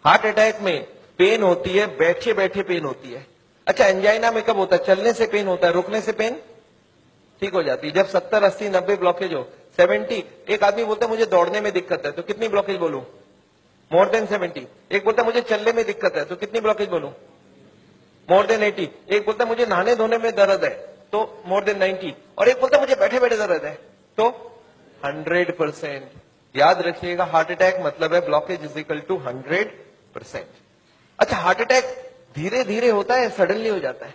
Heart attack में pen होती है, बैठे बैठे पेन होती है। अच्छा, एंजाइना में कब होता है? चलने से पेन होता है, रुकने से पेन ठीक हो जाती है। जब 70, 80, 90 ब्लॉकेज हो, 70, एक आदमी बोलता है मुझे दौड़ने में दिक्कत है, तो कितनी ब्लॉकेज बोलूं? More than 70। एक बोलता है मुझे चलने में दिक्कत है, तो कितनी ब्लॉकेज बोलूं? More than 80। एक बोलता है मुझे नहाने धोने में दर्द है, तो मोर देन 90। और एक बोलता है मुझे बैठे बैठे दर्द है, तो 100%। याद रखिएगा, हार्ट अटैक मतलब है ब्लॉकेज इज इक्वल टू 100%। अच्छा, हार्ट अटैक धीरे धीरे होता है, सडनली हो जाता है?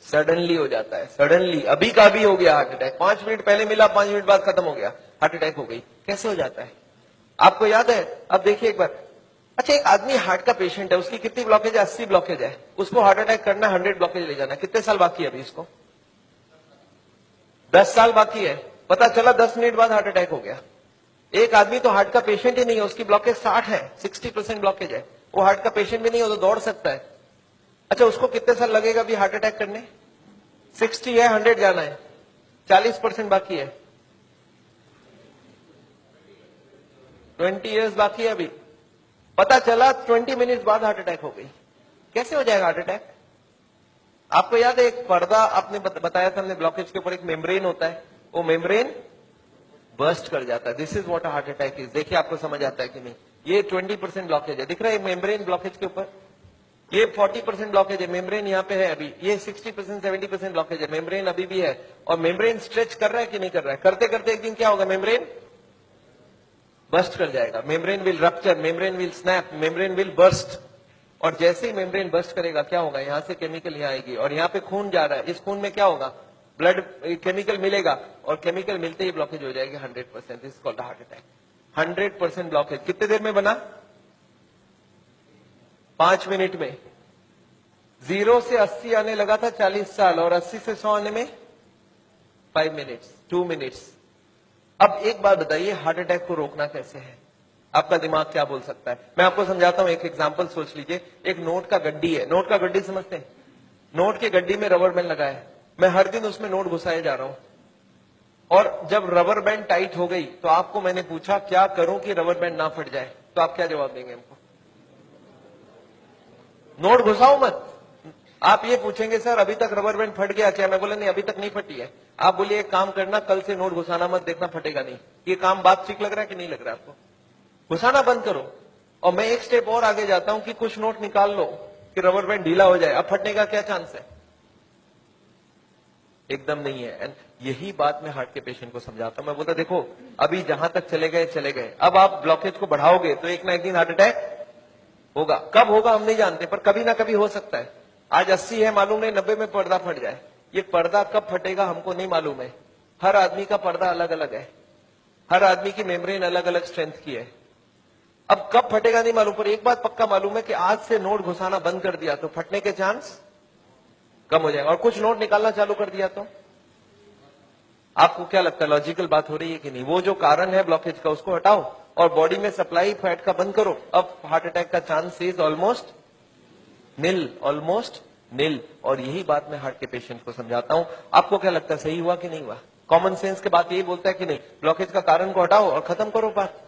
सडनली हो जाता है, सडनली। अभी का भी हो गया हार्ट अटैक, 5 मिनट पहले मिला, 5 मिनट बाद खत्म हो गया, हार्ट अटैक हो गई। कैसे हो जाता है आपको याद है? अब देखिए एक बार। अच्छा, एक आदमी हार्ट का पेशेंट है, उसकी कितनी ब्लॉकेज है? 80 ब्लॉकेज है। उसको हार्ट अटैक करना, 100 ब्लॉकेज ले जाना, कितने साल बाकी है अभी इसको? 10 साल बाकी है। पता चला 10 मिनट बाद हार्ट अटैक हो गया। एक आदमी तो हार्ट का पेशेंट ही नहीं है, उसकी ब्लॉकेज 60 है, 60% ब्लॉकेज है, वो हार्ट का पेशेंट भी नहीं हो तो दौड़ सकता है। अच्छा, उसको कितने साल लगेगा अभी हार्ट अटैक करने? 60 है, 100 जाना है, 40% बाकी है, 20 ईयर्स बाकी है अभी। पता चला 20 मिनट बाद हार्ट अटैक हो गई। कैसे हो जाएगा हार्ट अटैक? आपको याद है एक पर्दा आपने बताया था हमने, ब्लॉकेज के ऊपर एक मेम्ब्रेन होता है, वो मेम्ब्रेन बर्स्ट कर जाता है। This is what heart attack is. देखिए आपको समझ आता है कि नहीं? ये 20% ब्लॉकेज है, दिख रहा है मेम्ब्रेन ब्लॉकेज के ऊपर। ये 40% ब्लॉकेज है, मेम्ब्रेन यहाँ पे है अभी। ये 60%, 70% ब्लॉकेज है, मेम्ब्रेन अभी भी है। और मेम्ब्रेन स्ट्रेच कर रहा है कि नहीं कर रहा है? करते करते एक दिन क्या होगा? मेम्ब्रेन बर्स्ट कर जाएगा। Membrane will rupture, membrane will snap, membrane will burst. और जैसे ही मेम्ब्रेन बर्स्ट करेगा क्या होगा? यहां से केमिकल यहाँ आएगी, और यहाँ पे खून जा रहा है, इस खून में क्या होगा? ब्लड केमिकल मिलेगा, और केमिकल मिलते ही ब्लॉकेज हो जाएगी 100%। This is called heart attack. 100% blockage कितने देर में बना? 5 मिनट में। 0 से 80 आने लगा था 40 साल, और 80 से 100 आने में 5 मिनट्स, 2 मिनट्स। अब एक बात बताइए, हार्ट अटैक को रोकना कैसे है? आपका दिमाग क्या बोल सकता है? मैं आपको समझाता हूं, एक एग्जांपल सोच लीजिए। एक नोट का गड्डी है, नोट का गड्डी समझते हैं? नोट के गड्डी में रबर बैंड लगा है, मैं हर दिन उसमें नोट घुसाए जा रहा हूं, और जब रबर बैंड टाइट हो गई तो आपको मैंने पूछा क्या करूं कि रबर बैंड ना फट जाए, तो आप क्या जवाब देंगे हमको? नोट घुसाओ मत। आप ये पूछेंगे सर अभी तक रबर बैंड फट गया क्या? मैं बोला नहीं, अभी तक नहीं फटी है। आप बोलिए एक काम करना, कल से नोट घुसाना मत, देखना फटेगा नहीं। ये काम बात ठीक लग रहा है कि नहीं लग रहा है आपको? घुसाना बंद करो। और मैं एक स्टेप और आगे जाता हूं कि कुछ नोट निकाल लो कि रबर बैंड ढीला हो जाए, अब फटने का क्या चांस है? एकदम नहीं है। एंड यही बात मैं हार्ट के पेशेंट को समझाता हूं। मैं बोलता देखो अभी जहां तक चले गए चले गए, अब आप ब्लॉकेज को बढ़ाओगे तो एक ना एक दिन हार्ट अटैक होगा। कब होगा हम नहीं जानते, पर कभी ना कभी हो सकता है। आज 80 है मालूम नहीं, 90 में पर्दा फट जाए। ये पर्दा कब फटेगा हमको नहीं मालूम है। हर आदमी का पर्दा अलग अलग है, हर आदमी की मेम्ब्रेन अलग अलग स्ट्रेंथ की है। अब कब फटेगा नहीं मालूम, पर एक बात पक्का मालूम है कि आज से नोट घुसाना बंद कर दिया तो फटने के चांस कम हो जाएगा। और कुछ नोट निकालना चालू कर दिया तो आपको क्या लगता है, लॉजिकल बात हो रही है कि नहीं? वो जो कारण है ब्लॉकेज का उसको हटाओ और बॉडी में सप्लाई फैट का बंद करो, अब हार्ट अटैक का chance is almost nil, almost nil. और यही बात मैं हार्ट के पेशेंट को समझाता हूं। आपको क्या लगता है, सही हुआ कि नहीं हुआ? कॉमन सेंस के बात यही बोलता है कि नहीं, ब्लॉकेज का कारण को हटाओ और खत्म करो बात।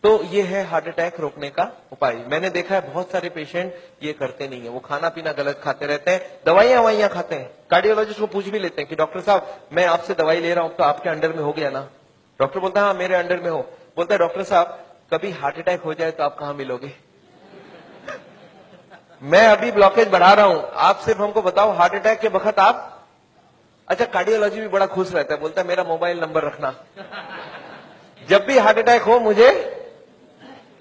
तो ये है हार्ट अटैक रोकने का उपाय। मैंने देखा है बहुत सारे पेशेंट ये करते नहीं है, वो खाना पीना गलत खाते रहते हैं, दवाइयां खाते हैं। कार्डियोलॉजिस्ट को पूछ भी लेते हैं कि डॉक्टर साहब मैं आपसे दवाई ले रहा हूं तो आपके अंडर में हो गया ना? डॉक्टर बोलता है हाँ मेरे अंडर में हो। बोलता है डॉक्टर साहब कभी हार्ट अटैक हो जाए तो आप कहां मिलोगे? मैं अभी ब्लॉकेज बढ़ा रहा हूं, आप सिर्फ हमको बताओ हार्ट अटैक के वक्त आप। अच्छा, कार्डियोलॉजी भी बड़ा खुश रहता है, बोलता है मेरा मोबाइल नंबर रखना, जब भी हार्ट अटैक हो मुझे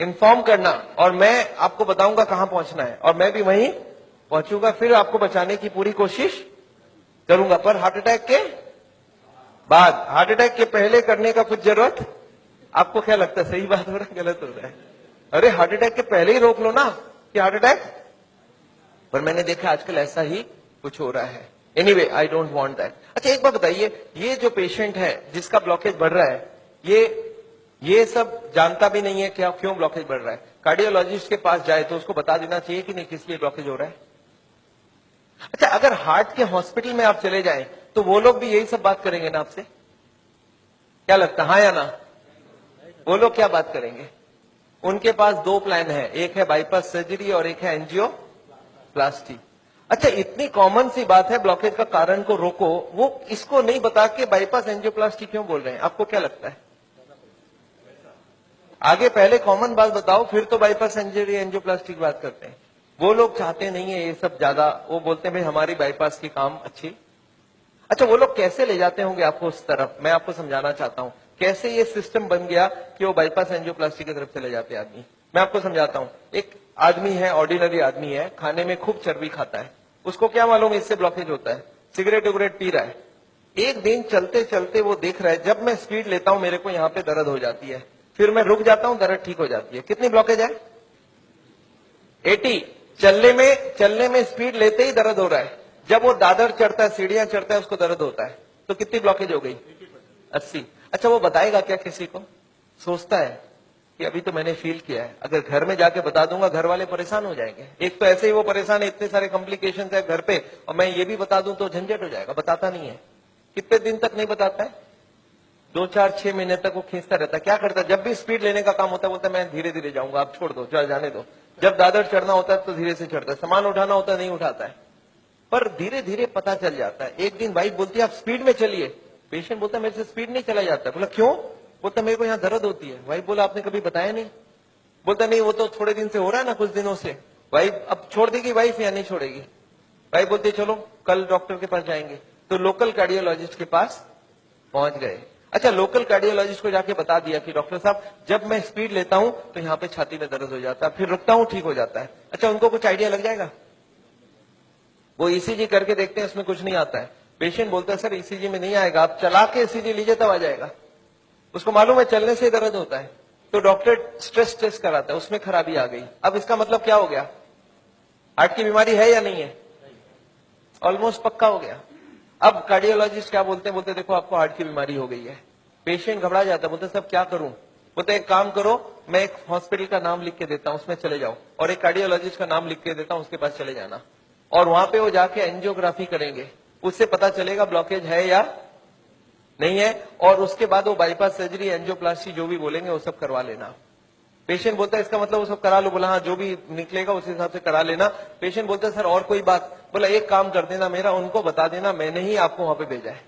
इन्फॉर्म करना और मैं आपको बताऊंगा कहां पहुंचना है, और मैं भी वहीं पहुंचूंगा, फिर आपको बचाने की पूरी कोशिश करूंगा। पर हार्ट अटैक के बाद, हार्ट अटैक के पहले करने का कुछ जरूरत? आपको क्या लगता है, सही बात हो रहा है गलत हो रहा है? अरे हार्ट अटैक के पहले ही रोक लो ना कि हार्ट अटैक। पर मैंने देखा आजकल ऐसा ही कुछ हो रहा है। Anyway I don't want that. अच्छा एक बात बताइए, ये जो पेशेंट है जिसका ब्लॉकेज बढ़ रहा है, ये सब जानता भी नहीं है क्या क्यों ब्लॉकेज बढ़ रहा है। कार्डियोलॉजिस्ट के पास जाए तो उसको बता देना चाहिए कि नहीं किस लिए ब्लॉकेज हो रहा है। अच्छा, अगर हार्ट के हॉस्पिटल में आप चले जाएं तो वो लोग भी यही सब बात करेंगे ना आपसे? क्या लगता है, हाँ या ना? वो लोग क्या बात करेंगे? उनके पास दो प्लान है, एक है बाईपास सर्जरी और एक है एंजियोप्लास्टी। अच्छा, इतनी कॉमन सी बात है, ब्लॉकेज का कारण को रोको, वो इसको नहीं बता के बाईपास एंजियोप्लास्टी क्यों बोल रहे हैं? आपको क्या लगता है? आगे पहले कॉमन बात बताओ, फिर तो बाईपास सर्जरी एंजियोप्लास्टी की बात करते हैं। वो लोग चाहते नहीं है ये सब ज्यादा, वो बोलते हैं भाई हमारी बाईपास की काम अच्छी। अच्छा, वो लोग कैसे ले जाते होंगे आपको उस तरफ, मैं आपको समझाना चाहता हूं कैसे ये सिस्टम बन गया कि वो बाईपास एंजियोप्लास्टी की तरफ चले जाते आदमी। मैं आपको समझाता हूं। एक आदमी है, ऑर्डिनरी आदमी है, खाने में खूब चर्बी खाता है, उसको क्या मालूम इससे ब्लॉकेज होता है, सिगरेट उगरेट पी रहा है। एक दिन चलते चलते वो देख रहा है जब मैं स्पीड लेता हूं मेरे को यहाँ पे दर्द हो जाती है, फिर मैं रुक जाता हूं, दर्द ठीक हो जाती है। कितनी ब्लॉकेज है? 80। चलने में स्पीड लेते ही दर्द हो रहा है, जब वो दादर चढ़ता है, सीढ़ियां चढ़ता है, उसको दर्द होता है। तो कितनी ब्लॉकेज हो गई? 80। अच्छा, वो बताएगा क्या किसी को? सोचता है कि अभी तो मैंने फील किया है, अगर घर में जाके बता दूंगा घर वाले परेशान हो जाएंगे। एक तो ऐसे ही वो परेशान है, इतने सारे कॉम्प्लिकेशंस है घर पे, और मैं ये भी बता दूं तो झंझट हो जाएगा। बताता नहीं है। कितने दिन तक नहीं बताता है? 2 4 6 महीने तक वो खींचता रहता है। क्या करता है? जब भी स्पीड लेने का काम होता है बोलता है मैं धीरे धीरे जाऊंगा, आप छोड़ दो, चल जाने दो। जब दादर चढ़ना होता है तो धीरे से चढ़ता है, सामान उठाना होता है नहीं उठाता है, पर धीरे धीरे पता चल जाता है। एक दिन वाइफ बोलती है आप स्पीड में चलिए, पेशेंट बोलता है मेरे से स्पीड नहीं चला जाता। बोला क्यों? बोलता मेरे को यहाँ दर्द होती है। वाइफ बोला आपने कभी बताया नहीं? बोलता नहीं वो तो थोड़े दिन से हो रहा है ना, कुछ दिनों से। वाइफ अब छोड़ देगी वाइफ या नहीं छोड़ेगी? वाइफ बोलती चलो कल डॉक्टर के पास जाएंगे। तो लोकल कार्डियोलॉजिस्ट के पास पहुंच गए। अच्छा, लोकल कार्डियोलॉजिस्ट को जाके बता दिया कि डॉक्टर साहब जब मैं स्पीड लेता हूं तो यहाँ पे छाती में दर्द हो जाता है, फिर रुकता हूं ठीक हो जाता है। अच्छा, उनको कुछ आइडिया लग जाएगा? वो ईसीजी करके देखते हैं, उसमें कुछ नहीं आता है। पेशेंट बोलता है सर ईसीजी में नहीं आएगा, आप चला के ईसीजी लीजिए तब आ जाएगा। उसको मालूम है चलने से दर्द होता है, तो डॉक्टर स्ट्रेस टेस्ट कराता है, उसमें खराबी आ गई। अब इसका मतलब क्या हो गया? हार्ट की बीमारी है या नहीं है? ऑलमोस्ट पक्का हो गया। अब कार्डियोलॉजिस्ट क्या बोलते हैं? बोलते देखो आपको हार्ट की बीमारी हो गई है। पेशेंट घबरा जाता है, बोलते सब क्या करूं? बोलते एक काम करो, मैं एक हॉस्पिटल का नाम लिख के देता हूं, उसमें चले जाओ, और एक कार्डियोलॉजिस्ट का नाम लिख के देता हूं, उसके पास चले जाना, और वहां पे वो जाके एंजियोग्राफी करेंगे, उससे पता चलेगा ब्लॉकेज है या नहीं है, और उसके बाद वो बाईपास सर्जरी एंजियोप्लास्टी जो भी बोलेंगे वो सब करवा लेना। पेशेंट बोलता है इसका मतलब वो सब करा लो। बोला हाँ, जो भी निकलेगा उस हिसाब से करा लेना। पेशेंट बोलता है सर और कोई बात? बोला एक काम कर देना मेरा, उनको बता देना मैंने ही आपको वहां पे भेजा है।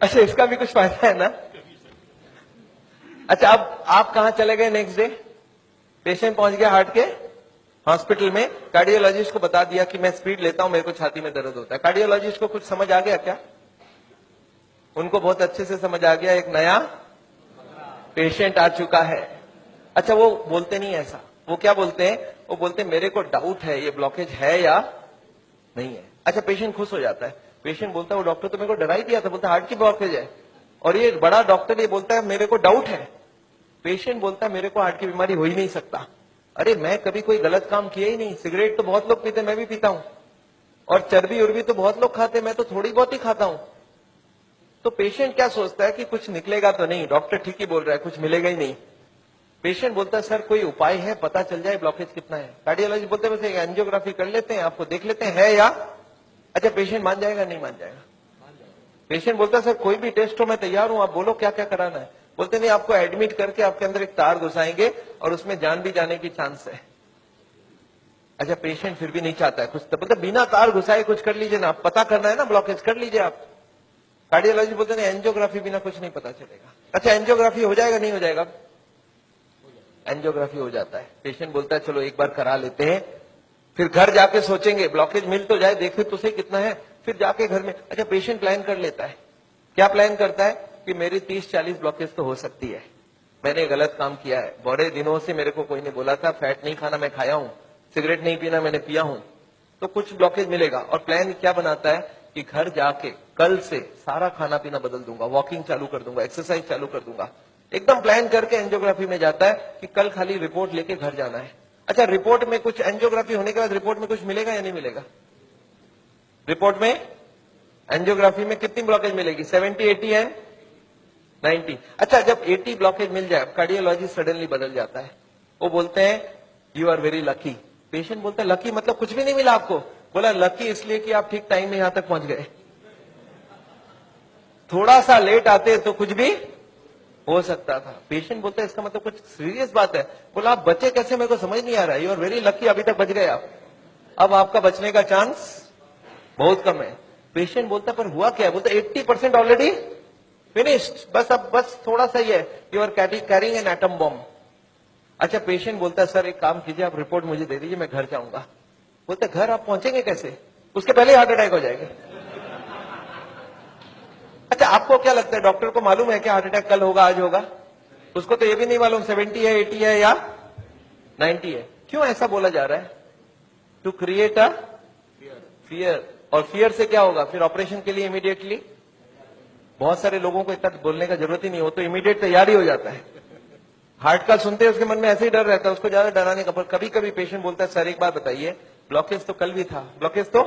अच्छा, इसका भी कुछ फायदा है ना? अच्छा, अब आप कहां चले गए नेक्स्ट डे? पेशेंट पहुंच गया हार्ट के हॉस्पिटल में, कार्डियोलॉजिस्ट को बता दिया कि मैं स्पीड लेता हूं, मेरे को छाती में दर्द होता है। कार्डियोलॉजिस्ट को कुछ समझ आ गया क्या? उनको बहुत अच्छे से समझ आ गया, एक नया पेशेंट आ चुका है। अच्छा, वो बोलते नहीं ऐसा, वो क्या बोलते हैं? वो बोलते हैं मेरे को डाउट है ये ब्लॉकेज है या नहीं है। अच्छा, पेशेंट खुश हो जाता है। पेशेंट बोलता है वो डॉक्टर तो मेरे को डरा ही दिया था, बोलता हार्ट की ब्लॉकेज है, और ये बड़ा डॉक्टर ये बोलता है मेरे को डाउट है। पेशेंट बोलता है मेरे को हार्ट की बीमारी हो ही नहीं सकता। अरे मैं कभी कोई गलत काम किया ही नहीं, सिगरेट तो बहुत लोग पीते, मैं भी पीता हूं, और चर्बी उर्बी तो बहुत लोग खाते, मैं तो थोड़ी बहुत ही खाता हूं। तो पेशेंट क्या सोचता है कि कुछ निकलेगा तो नहीं, डॉक्टर ठीक ही बोल रहा है, कुछ मिलेगा ही नहीं। पेशेंट बोलता है सर कोई उपाय है, पता चल जाए ब्लॉकेज कितना है। कार्डियोलॉजिस्ट बोलते हैं वैसे एंजियोग्राफी कर लेते हैं, आपको देख लेते हैं है या। अच्छा, पेशेंट मान जाएगा नहीं मान जाएगा? पेशेंट बोलता है सर कोई भी टेस्ट हो मैं तैयार हूं, आप बोलो क्या क्या कराना है। बोलते नहीं, आपको एडमिट करके आपके अंदर एक तार घुसाएंगे और उसमें जान भी जाने की चांस है। अच्छा, पेशेंट फिर भी नहीं चाहता है कुछ, तो बोलते बिना तार घुसाए कुछ कर लीजिए ना, पता करना है ना ब्लॉकेज, कर लीजिए आप। कार्डियोलॉजी बोलते नहीं, एंजियोग्राफी बिना कुछ नहीं पता चलेगा। अच्छा, एंजियोग्राफी हो जाएगा नहीं हो जाएगा? एंजियोग्राफी हो जाता है। पेशेंट बोलता है चलो एक बार करा लेते हैं, फिर घर जाके सोचेंगे ब्लॉकेज मिल तो जाए, देखे तो सही कितना है, फिर जाके घर में। अच्छा, पेशेंट प्लान कर लेता है। क्या प्लान करता है? कि मेरी 30-40 ब्लॉकेज तो हो सकती है, मैंने गलत काम किया है, बड़े दिनों से मेरे को कोई ने बोला था फैट नहीं खाना, मैं खाया हूं, सिगरेट नहीं पीना, मैंने पिया हूं, तो कुछ ब्लॉकेज मिलेगा। और प्लान क्या बनाता है कि घर जाके कल से सारा खाना पीना बदल दूंगा, वॉकिंग चालू कर दूंगा, एक्सरसाइज चालू कर दूंगा। एकदम प्लान करके एंजियोग्राफी में जाता है कि कल खाली रिपोर्ट लेके घर जाना है। अच्छा, रिपोर्ट में कुछ, एंजियोग्राफी होने के बाद रिपोर्ट में कुछ मिलेगा या नहीं मिलेगा? रिपोर्ट में एंजियोग्राफी में कितनी ब्लॉकेज मिलेगी? 70, 80 है 90। अच्छा, जब 80 ब्लॉकेज मिल जाए, कार्डियोलॉजिस्ट सडनली बदल जाता है, वो बोलते हैं you are very lucky. Patient बोलता है लकी मतलब कुछ भी नहीं मिला आपको? बोला लकी इसलिए कि आप ठीक टाइम में यहां तक पहुंच गए, थोड़ा सा लेट आते तो कुछ भी हो सकता था। पेशेंट बोलता है इसका मतलब कुछ सीरियस बात है। बोला आप बचे कैसे, मेरे को समझ नहीं आ रहा है। यू आर वेरी लकी, अभी तक बच गए आप। अब आपका बचने का चांस बहुत कम है। पेशेंट बोलता पर हुआ क्या है? बोलता 80% ऑलरेडी फिनिश्ड, बस अब बस थोड़ा सा ही है। You are carrying an atom bomb. अच्छा, पेशेंट बोलता है सर एक काम कीजिए, आप रिपोर्ट मुझे दे दीजिए, मैं घर जाऊंगा। बोलते घर आप पहुंचेंगे कैसे? उसके पहले हार्ट अटैक हो जाएगा। अच्छा, आपको क्या लगता है, डॉक्टर को मालूम है कि हार्ट अटैक कल होगा, आज होगा? उसको तो ये भी नहीं मालूम 70 है, 80 है या 90 है। क्यों ऐसा बोला जा रहा है? To create a fear. और फियर से क्या होगा? फिर ऑपरेशन के लिए इमीडिएटली, बहुत सारे लोगों को इतना बोलने का जरूरत ही नहीं हो, तो इमीडिएट तैयारी हो जाता है। हार्ट का सुनते हैं उसके मन में ऐसे ही डर रहता है, उसको ज्यादा डराने का। पर कभी कभी पेशेंट बोलता है सर एक बात बताइए, ब्लॉकेज तो कल भी था, ब्लॉकेज तो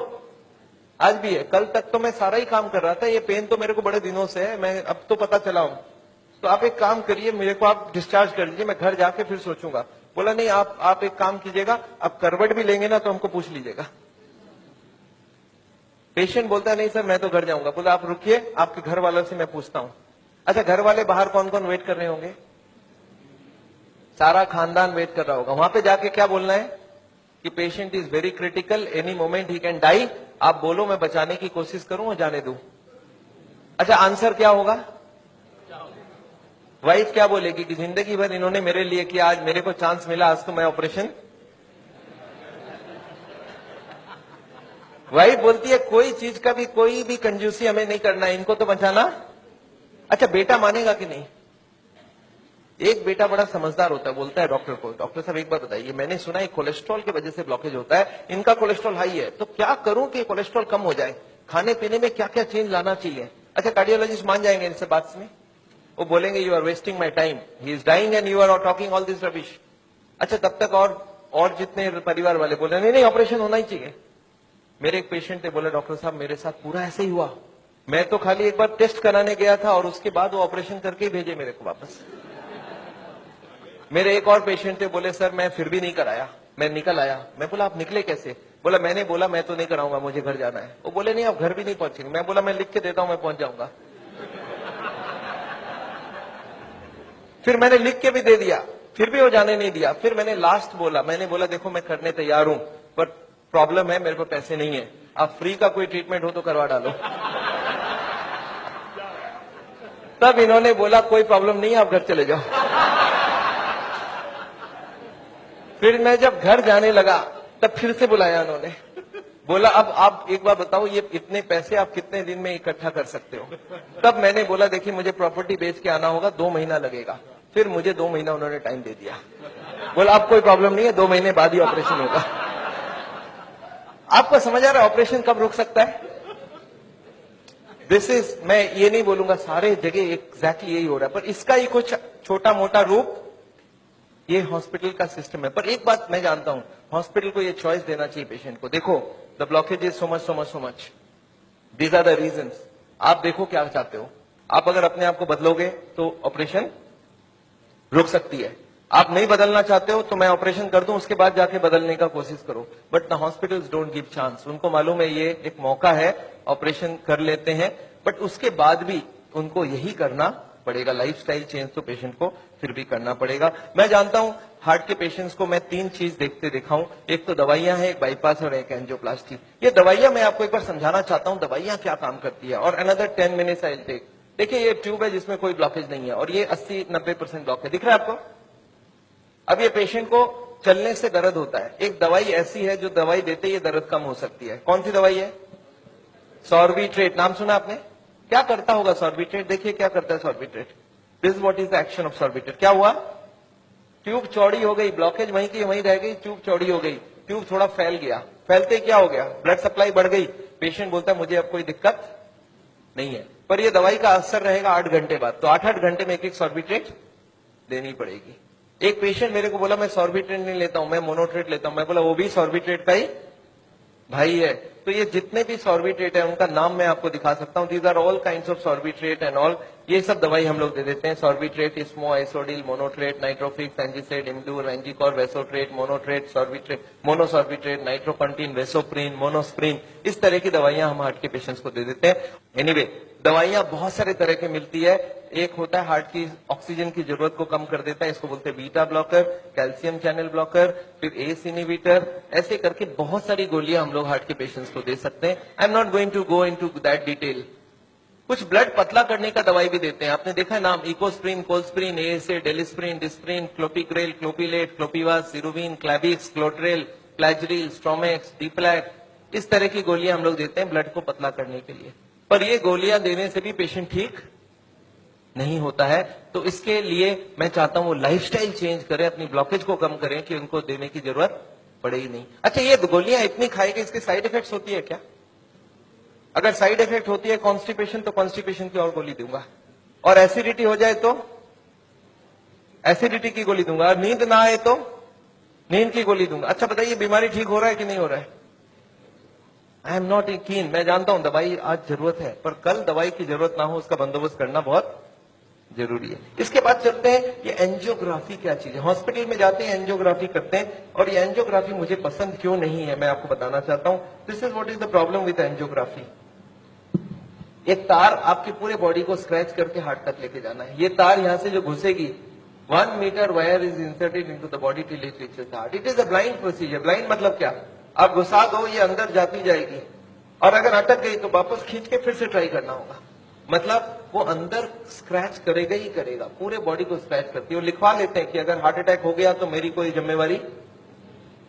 आज भी है, कल तक तो मैं सारा ही काम कर रहा था, ये पेन तो मेरे को बड़े दिनों से है, मैं अब तो पता चला हूं। तो आप एक काम करिए, मेरे को आप डिस्चार्ज कर दीजिए, मैं घर जाके फिर सोचूंगा। बोला नहीं, आप एक काम कीजिएगा, आप करवट भी लेंगे ना तो हमको पूछ लीजिएगा। पेशेंट बोलता है नहीं सर मैं तो घर जाऊंगा। बोला आप रुकिए, आपके घर वालों से मैं पूछता हूं। अच्छा, घर वाले बाहर कौन कौन वेट कर रहे होंगे? सारा खानदान वेट कर रहा होगा। वहां पे जाके क्या बोलना है कि patient is very critical, any moment he can die. आप बोलो मैं बचाने की कोशिश करूं और जाने दूं। अच्छा, आंसर क्या होगा? वाइफ क्या बोलेगी कि जिंदगी भर इन्होंने मेरे लिए किया, आज मेरे को चांस मिला, आज तो मैं ऑपरेशन। वाइफ बोलती है कोई चीज का भी, कोई भी कंजूसी हमें नहीं करना है, इनको तो बचाना। अच्छा, बेटा मानेगा कि नहीं? एक बेटा बड़ा समझदार होता है, बोलता है डॉक्टर को, डॉक्टर साहब एक बात बताइए, मैंने सुना है कोलेस्ट्रॉल की वजह से ब्लॉकेज होता है, इनका कोलेस्ट्रॉल हाई है, तो क्या करूं कि कोलेस्ट्रॉल कम हो जाए? खाने पीने में क्या क्या चेंज लाना चाहिए? अच्छा, कार्डियोलॉजिस्ट मान जाएंगे इनसे बात में, वो बोलेंगे you are wasting my time, he is dying and you are talking all this rubbish. अच्छा, तब तक और जितने परिवार वाले बोले नहीं नहीं ऑपरेशन होना ही चाहिए। मेरे एक पेशेंट थे, बोले डॉक्टर साहब मेरे साथ पूरा ऐसे ही हुआ, मैं तो खाली एक बार टेस्ट कराने गया था और उसके बाद वो ऑपरेशन करके ही भेजे मेरे को वापस। मेरे एक और पेशेंट थे, बोले सर मैं फिर भी नहीं कराया, मैं निकल आया। मैं बोला आप निकले कैसे? बोला मैंने बोला मैं तो नहीं कराऊंगा, मुझे घर जाना है। वो बोले नहीं आप घर भी नहीं पहुंचेंगे। मैं बोला मैं लिख के देता हूं, मैं पहुंच जाऊंगा। फिर मैंने लिख के भी दे दिया, फिर भी वो जाने नहीं दिया। फिर मैंने लास्ट बोला, मैंने बोला देखो मैं करने तैयार हूं, पर प्रॉब्लम है मेरे पास पैसे नहीं है, आप फ्री का कोई ट्रीटमेंट हो तो करवा डालो। तब इन्होंने बोला कोई प्रॉब्लम नहीं है, आप घर चले जाओ। फिर मैं जब घर जाने लगा तब फिर से बुलाया उन्होंने, बोला अब आप एक बार बताओ ये इतने पैसे आप कितने दिन में इकट्ठा कर सकते हो? तब मैंने बोला देखिए मुझे प्रॉपर्टी बेच के आना होगा, 2 महीना लगेगा। फिर मुझे 2 महीना उन्होंने टाइम दे दिया। बोला अब कोई प्रॉब्लम नहीं है, 2 महीने बाद ही ऑपरेशन होगा। आपको समझ आ रहा है ऑपरेशन कब रुक सकता है? दिस इज, मैं ये नहीं बोलूंगा सारे जगह एग्जैक्टली यही हो रहा है, पर इसका ही कुछ छोटा मोटा रूप ये हॉस्पिटल का सिस्टम है। पर एक बात मैं जानता हूं, हॉस्पिटल को ये चॉइस देना चाहिए पेशेंट को। देखो the blockage is so much, these are the reasons. आप देखो क्या चाहते हो। आप अगर अपने आप को बदलोगे तो ऑपरेशन रुक सकती है। आप नहीं बदलना चाहते हो तो मैं ऑपरेशन कर दूं, उसके बाद जाके बदलने का कोशिश करो। But the hospitals don't give chance. उनको मालूम है ये एक मौका है, ऑपरेशन कर लेते हैं, बट उसके बाद भी उनको यही करना पड़ेगा। लाइफस्टाइल चेंज तो पेशेंट को फिर भी करना पड़ेगा। मैं जानता हूं हार्ट के पेशेंट्स को मैं 3 चीज देखते दिखाऊं, एक तो दवाइयां हैं, एक बाईपास और एक एंजियोप्लास्टी। ये दवाइयां मैं आपको एक बार समझाना चाहता हूं दवाइयां क्या काम करती है, और another 10 minutes I will take. देखिए ये ट्यूब है जिसमें कोई ब्लॉकेज नहीं है, और ये 80-90% ब्लॉक है, दिख रहा है आपको? अब ये पेशेंट को चलने से दर्द होता है, एक दवाई ऐसी है जो दवाई देते ही दर्द कम हो सकती है। कौन सी दवाई है? सॉर्बिट्रेट। नाम सुना आपने? क्या करता होगा सॉर्बिट्रेट? देखिए क्या करता है Sorbitrate. This what is the action of Sorbitrate. क्या हुआ? ट्यूब चौड़ी हो गई, ब्लॉकेज वहीं की वहीं रह गई, ट्यूब चौड़ी हो गई, ट्यूब थोड़ा फैल गया, फैलते क्या हो गया? ब्लड सप्लाई बढ़ गई। पेशेंट बोलता है मुझे अब कोई दिक्कत नहीं है, पर यह दवाई का असर रहेगा 8 घंटे बाद, तो 8-8 घंटे में एक सॉर्बिट्रेट देनी पड़ेगी। एक पेशेंट मेरे को बोला मैं सॉर्बिट्रेट नहीं लेता हूं, मैं मोनोट्रेट लेता हूं। मैं बोला वो भी सॉर्बिट्रेट का ही भाई है। तो ये जितने भी सॉर्बिट्रेट है उनका नाम मैं आपको दिखा सकता हूं। These are all kinds of sorbitrate and all. ये सब दवाई हम लोग दे देते हैं। सॉर्बिट्रेट, इस्मो, आइसोडिल, मोनोट्रेट, नाइट्रोफिक्स, एंजिसेड, इम्डूर, वेंजिकॉर, वेसोट्रेट, मोनोट्रेट, सॉर्बिट्रेट, मोनोसॉर्बिट्रेट, नाइट्रोकंटीन, वेसोप्रीन, मोनोस्प्रीन, इस तरह की दवाइयां हम हार्ट के पेशेंट्स को दे देते हैं। एनीवे दवाइयां बहुत सारे तरह की मिलती है। एक होता है हार्ट की ऑक्सीजन की जरूरत को कम कर देता है, इसको बोलते हैं beta blocker, calcium channel blocker, फिर एस इनहिबिटर, ऐसे करके बहुत सारी गोलियां हम लोग हार्ट के पेशेंट्स को दे सकते हैं। I am not going to go into that detail. कुछ ब्लड पतला करने का दवाई भी देते हैं, आपने देखा है नाम, इकोस्प्रिन, कोल्स्प्रिन, एएसए, डेलिस्प्रिन, डिस्प्रिन, क्लोपिक्रेल, क्लोपिलेट, क्लोपिवास, सिरुविन, क्लैबिक्स, क्लोट्रेल, प्लाजरिल, स्ट्रोमेक्स, डीप्लैक, इस तरह की गोलियां हम लोग देते हैं ब्लड को पतला करने के लिए। पर ये गोलियां देने से भी पेशेंट ठीक नहीं होता है, तो इसके लिए मैं चाहता हूं वो लाइफस्टाइल चेंज करें, अपनी ब्लॉकेज को कम करें कि उनको देने की जरूरत पड़े ही नहीं। अच्छा, ये गोलियां इतनी खाएगी, इसके साइड इफेक्ट्स होती है क्या? अगर साइड इफेक्ट होती है कॉन्स्टिपेशन, तो कॉन्स्टिपेशन की और गोली दूंगा, और एसिडिटी हो जाए तो एसिडिटी की गोली दूंगा, और नींद ना आए तो नींद की गोली दूंगा। अच्छा बताइए, बीमारी ठीक हो रहा है कि नहीं हो रहा है? आई एम नॉट कीन, मैं जानता हूं दवाई आज जरूरत है, पर कल दवाई की जरूरत ना हो उसका बंदोबस्त करना बहुत जरूरी है। इसके बाद चलते हैं, ये एंजियोग्राफी क्या चीज है। हॉस्पिटल में जाते हैं, एंजियोग्राफी करते हैं, और ये एंजियोग्राफी मुझे पसंद क्यों नहीं है मैं आपको बताना चाहता हूं। This is what is the problem with angiography. एक तार आपकी पूरे बॉडी को स्क्रैच करके हार्ट तक लेके जाना है। ये तार यहां से जो घुसेगी, 1 metre wire is inserted into the body till it reaches heart. It is a blind procedure. Blind मतलब क्या? आप घुसा दो, ये अंदर जाती जाएगी, और अगर अटक गई तो वापस खींच के फिर से ट्राई करना होगा। मतलब वो अंदर स्क्रैच करेगा ही करेगा, पूरे बॉडी को स्क्रैच करती है। वो लिखवा लेते हैं कि अगर हार्ट अटैक हो गया तो मेरी कोई जिम्मेवारी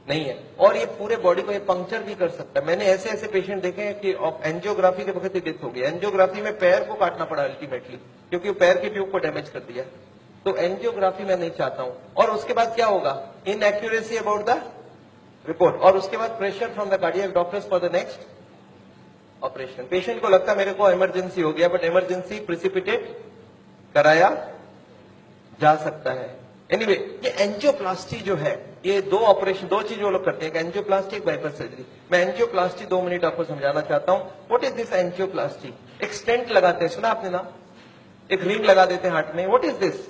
नहीं है, और ये पूरे बॉडी को ये पंक्चर भी कर सकता है। मैंने ऐसे ऐसे पेशेंट देखे हैं कि एंजियोग्राफी के वक्त ही डेथ हो गई। एंजियोग्राफी में पैर को काटना पड़ा अल्टीमेटली, क्योंकि वो पैर की ट्यूब को डैमेज कर दिया। तो एंजियोग्राफी मैं नहीं चाहता हूं। और उसके बाद क्या होगा? इनएक्यूरेसी अबाउट द रिपोर्ट, और उसके बाद pressure from the cardiac doctors for the next operation. Patient को लगता है मेरे को इमरजेंसी हो गया, बट इमरजेंसी प्रिसिपिटेट कराया जा सकता है। एनीवे, ये एंजियोप्लास्टी जो है, ये दो ऑपरेशन, दो चीज वो लोग करते हैं, एक एंजियोप्लास्टी, एक बाइपास सर्जरी। मैं एंजियोप्लास्टी 2 मिनट आपको समझाना चाहता हूं। What is this angioplasty? एक स्टेंट लगाते हैं, सुना आपने नाम? एक रिंग लगा देते हैं हार्ट में। What is this?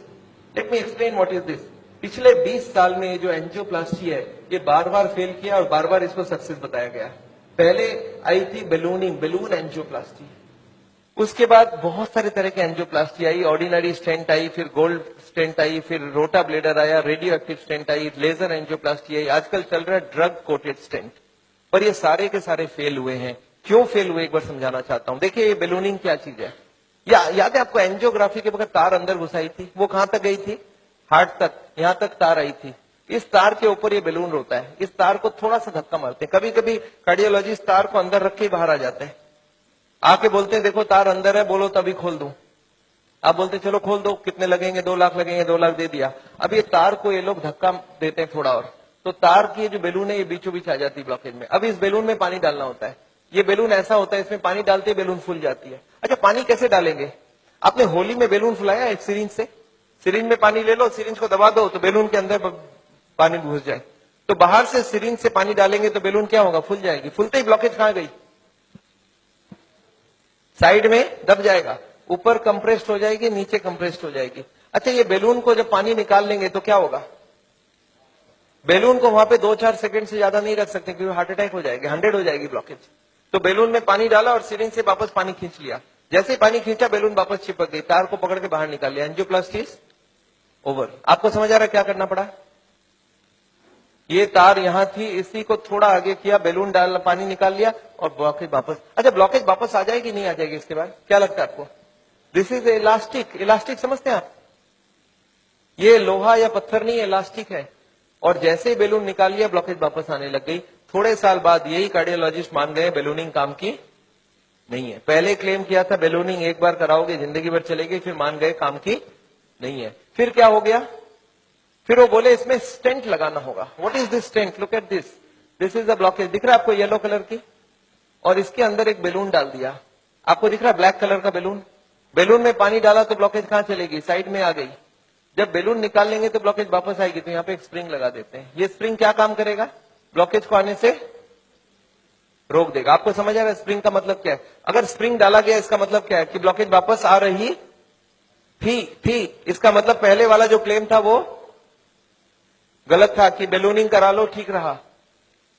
Let me explain what is this. पिछले 20 साल में जो एंजियोप्लास्टी है, ये बार बार फेल किया और बार बार इसको सक्सेस बताया गया। पहले आई थी बैलूनिंग, बैलून एंजियोप्लास्टी। उसके बाद बहुत सारे तरह के एंजियोप्लास्टी आई, ऑर्डिनरी स्टेंट आई, फिर गोल्ड स्टेंट आई, फिर रोटा ब्लेडर आया, रेडियो एक्टिव स्टेंट आई, लेजर एंजियोप्लास्टी आई, आजकल चल रहा है ड्रग कोटेड स्टेंट। पर ये सारे के सारे फेल हुए हैं। क्यों फेल हुए, एक बार समझाना चाहता हूं। देखिए, ये बैलूनिंग क्या चीज है, याद है आपको? एंजियोग्राफी के वक्त तार अंदर घुसाई थी, वो कहां तक गई थी? हार्ट तक, यहां तक तार आई थी। इस तार के ऊपर ये बैलून होता है। इस तार को थोड़ा सा धक्का मारते हैं, कभी कभी कार्डियोलॉजिस्ट तार को अंदर रख के बाहर आ जाते हैं, आके बोलते हैं देखो तार अंदर है, बोलो तभी खोल दूं। आप बोलते चलो खोल दो, कितने लगेंगे? 2 लाख लगेंगे, 2 लाख दे दिया। अब ये तार को ये लोग धक्का देते हैं थोड़ा और, तो तार की जो बैलून है ये बीचों बीच आ जाती है ब्लॉकेज में। अब इस बैलून में पानी डालना होता है। ये बैलून ऐसा होता है, इसमें पानी डालते ही बैलून फूल जाती है। अच्छा, पानी कैसे डालेंगे? आपने होली में बैलून फुलाया एक सिरिंज से? सिरिंज में पानी ले लो, सिरिंज को दबा दो तो बैलून के अंदर पानी घुस जाए। तो बाहर से सिरिंज से पानी डालेंगे तो बैलून क्या होगा? फूल जाएगी। फूलते ही ब्लॉकेज कहां गई? साइड में दब जाएगा, ऊपर कंप्रेस्ड हो जाएगी, नीचे कंप्रेस्ड हो जाएगी। अच्छा, ये बैलून को जब पानी निकाल लेंगे तो क्या होगा? बैलून को वहां पे 2-4 सेकंड से ज्यादा नहीं रख सकते, क्योंकि हार्ट अटैक हो जाएगी, 100 हो जाएगी ब्लॉकेज। तो बैलून में पानी डाला और सिरिंज से वापस पानी खींच लिया। जैसे ही पानी खींचा, बैलून वापस चिपक गई, तार को पकड़ के बाहर निकाल लिया। Angioplasty is over. आपको समझ आ रहा है क्या करना पड़ा? ये तार यहां थी, इसी को थोड़ा आगे किया, बैलून डाल, पानी निकाल लिया और ब्लॉकेज वापस। अच्छा, ब्लॉकेज वापस आ जाएगी नहीं आ जाएगी इसके बाद? क्या लगता है आपको? This is elastic. इलास्टिक समझते हैं आप? ये लोहा या पत्थर नहीं, इलास्टिक है। और जैसे ही बैलून निकाल लिया, ब्लॉकेज वापस आने लग गई। थोड़े साल बाद यही कार्डियोलॉजिस्ट मान गए बैलूनिंग काम की नहीं है। पहले क्लेम किया था बैलूनिंग एक बार कराओगे जिंदगी भर चलेगी, फिर मान गए काम की नहीं है। फिर क्या हो गया? फिर वो बोले इसमें स्टेंट लगाना होगा। What is this stent? Look at this, this is the blockage. दिख रहा है आपको येलो कलर की? और इसके अंदर एक बैलून डाल दिया। आपको दिख रहा है ब्लैक कलर का बैलून? बैलून में पानी डाला तो ब्लॉकेज कहां चलेगी? साइड में आ गई। जब बैलून निकाल लेंगे तो ब्लॉकेज वापस आएगी। तो यहाँ पे एक स्प्रिंग लगा देते हैं। ये स्प्रिंग क्या काम करेगा? ब्लॉकेज को आने से रोक देगा। आपको समझ आ रहा है स्प्रिंग का मतलब क्या है? अगर स्प्रिंग डाला गया, इसका मतलब क्या है? कि ब्लॉकेज वापस आ रही थी। इसका मतलब पहले वाला जो क्लेम था वो गलत था कि बैलूनिंग करा लो, ठीक रहा।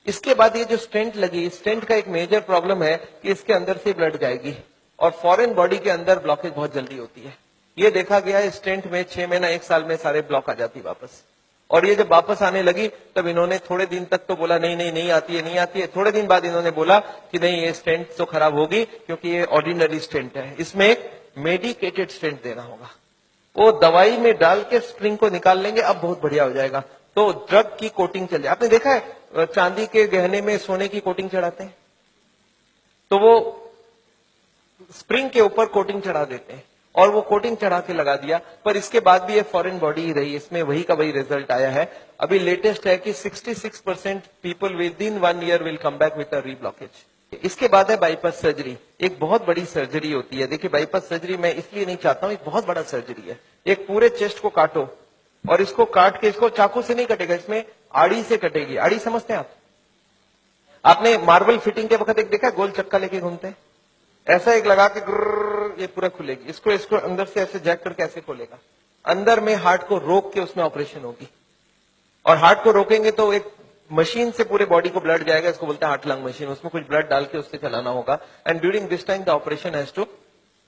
इसके बाद ये जो स्टेंट लगी, स्टेंट का एक मेजर प्रॉब्लम है कि इसके अंदर से ब्लड जाएगी। और फॉरेन बॉडी के अंदर ब्लॉकेज बहुत जल्दी होती है। ये देखा गया है स्टेंट में 6 महीना 1 साल में सारे ब्लॉक आ जाती वापस। और ये जब वापस आने लगी तब इन्होंने थोड़े दिन तक तो बोला नहीं आती है, नहीं आती है। थोड़े दिन बाद इन्होंने बोला कि नहीं, ये स्टेंट तो खराब होगी क्योंकि ये ऑर्डिनरी स्टेंट है, इसमें एक मेडिकेटेड स्टेंट देना होगा। वो दवाई में डाल के स्प्रिंग को निकाल लेंगे, अब बहुत बढ़िया हो जाएगा। तो ड्रग की कोटिंग चल जाए। आपने देखा है चांदी के गहने में सोने की कोटिंग चढ़ाते हैं, तो वो स्प्रिंग के ऊपर कोटिंग चढ़ा देते हैं और वो कोटिंग चढ़ा के लगा दिया, पर इसके बाद भी ये फॉरेन बॉडी ही रही, इसमें वही का वही रिजल्ट आया है। अभी लेटेस्ट है कि 66% people with in 1 year will come back with a reblockage. इसके बाद है बाईपास सर्जरी। एक बहुत बड़ी सर्जरी होती है। देखिए बाईपास सर्जरी मैं इसलिए नहीं चाहता हूं, एक बहुत बड़ा सर्जरी है। एक पूरे चेस्ट को काटो और इसको काट के, इसको चाकू से नहीं कटेगा, इसमें आड़ी से कटेगी। आड़ी समझते हैं आप? आपने मार्बल फिटिंग के वक्त एक देखा गोल चक्का लेके घूमते हैं, ऐसा एक लगा के ये पूरा खुलेगी। इसको अंदर से ऐसे जैक करके ऐसे खोलेगा, अंदर में हार्ट को रोक के उसमें ऑपरेशन होगी। और हार्ट को रोकेंगे तो एक मशीन से पूरे बॉडी को ब्लड जाएगा, इसको बोलते हैं हार्ट लंग मशीन। उसमें कुछ ब्लड डाल के उससे चलाना होगा। And during this time the operation has to